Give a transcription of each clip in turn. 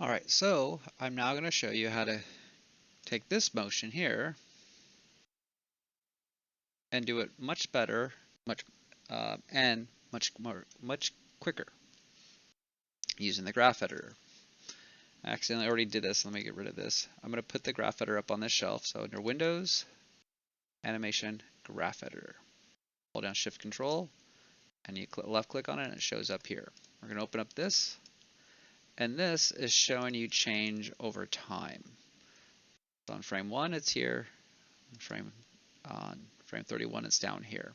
All right, so I'm now going to show you how to take this motion here and do it much better, and much quicker using the graph editor. I accidentally already did this. Let me get rid of this. I'm going to put the graph editor up on this shelf. So under Windows, Animation, Graph Editor. Hold down Shift Control, and you left click on it, and it shows up here. We're going to open up this, and this is showing you change over time. So on frame 1, it's here. On frame 31, it's down here.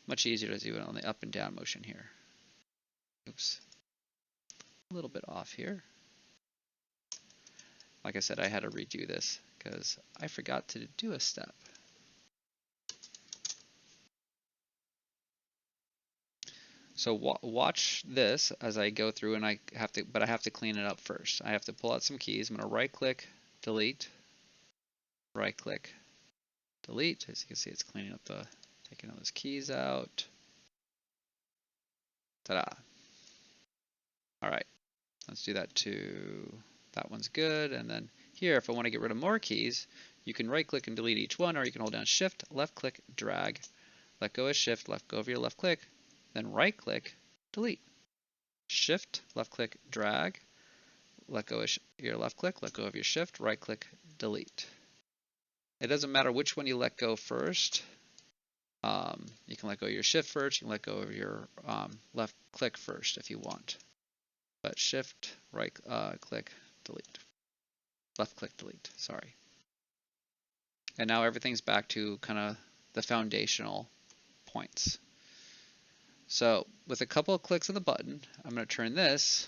Much easier to do it on the up and down motion here. Oops, a little bit off here. Like I said, I had to redo this because I forgot to do a step. So watch this as I go through, and I have to clean it up first. I have to pull out some keys. I'm going to right click, delete, right click, delete. As you can see, it's cleaning up taking all those keys out. Ta-da. All right, let's do that to, that one's good. And then here, if I want to get rid of more keys, you can right click and delete each one, or you can hold down Shift, left click, drag, let go of Shift, left go of your left click, then right click, delete. Shift, left click, drag, let go of your left click, let go of your Shift, right click, delete. It doesn't matter which one you let go first. You can let go of your Shift first, you can let go of your left click first if you want. But Shift, right click, delete. Left click, delete, sorry. And now everything's back to kind of the foundational points. So with a couple of clicks of the button, I'm going to turn this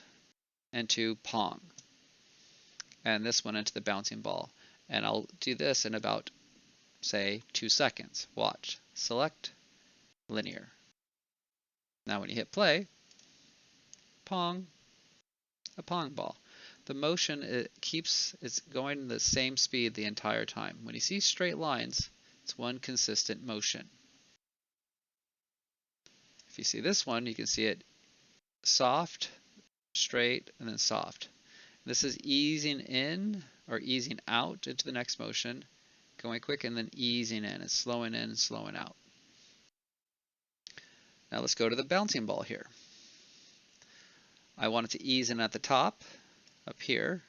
into Pong, and this one into the bouncing ball. And I'll do this in about, say, 2 seconds. Watch. Select linear. Now when you hit play, Pong, a Pong ball. The motion, it's going the same speed the entire time. When you see straight lines, it's one consistent motion. If you see this one, you can see it soft, straight, and then soft. This is easing in or easing out into the next motion, going quick, and then easing in. It's slowing in and slowing out. Now let's go to the bouncing ball here. I want it to ease in at the top, up here,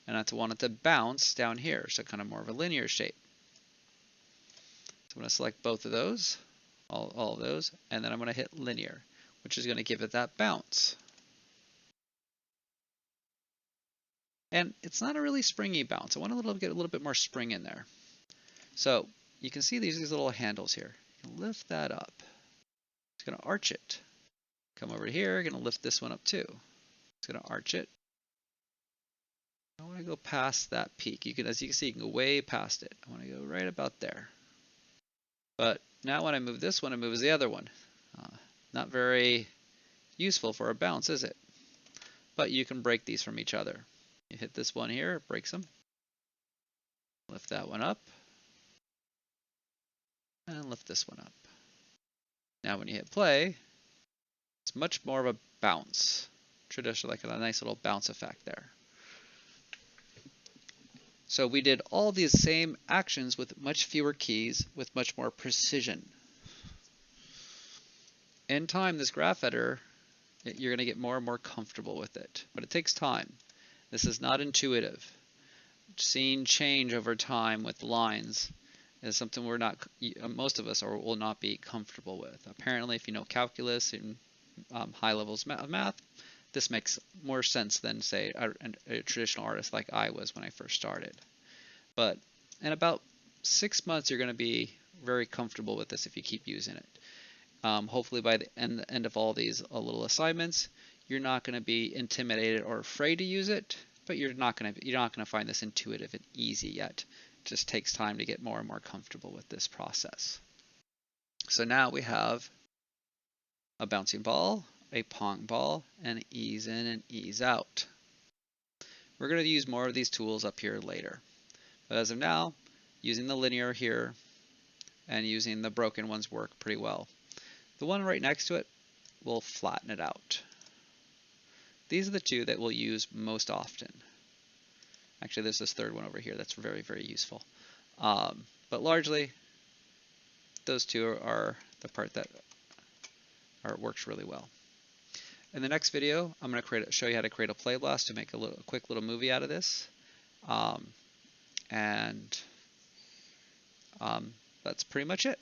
and I want it to bounce down here, so kind of more of a linear shape. So I'm going to select both of those, all of those, and then I'm going to hit linear, which is going to give it that bounce. And it's not a really springy bounce. I want to get a little bit more spring in there. So you can see these little handles here. You can lift that up. It's going to arch it. Come over here, going to lift this one up too. It's going to arch it. I want to go past that peak. As you can see, you can go way past it. I want to go right about there. But now when I move this one, it moves the other one. Not very useful for a bounce, is it? But you can break these from each other. You hit this one here, it breaks them. Lift that one up. And lift this one up. Now when you hit play, it's much more of a bounce. Traditionally, like a nice little bounce effect there. So we did all these same actions with much fewer keys, with much more precision. In time, this graph editor, you're going to get more and more comfortable with it, but it takes time. This is not intuitive. Seeing change over time with lines is something most of us will not be comfortable with. Apparently, if you know calculus and high levels of math, this makes more sense than, say, a traditional artist like I was when I first started. But in about 6 months, you're going to be very comfortable with this if you keep using it. Hopefully by the end of all these little assignments, you're not going to be intimidated or afraid to use it, but you're not going to find this intuitive and easy yet. It just takes time to get more and more comfortable with this process. So now we have a bouncing ball, a pong ball, and ease in and ease out. We're going to use more of these tools up here later. But as of now, using the linear here and using the broken ones work pretty well. The one right next to it will flatten it out. these are the two that we'll use most often. Actually, there's this third one over here that's very, very useful. But largely, those two are the part that works really well. In the next video, I'm going to show you how to create a play blast to make a quick little movie out of this. And that's pretty much it.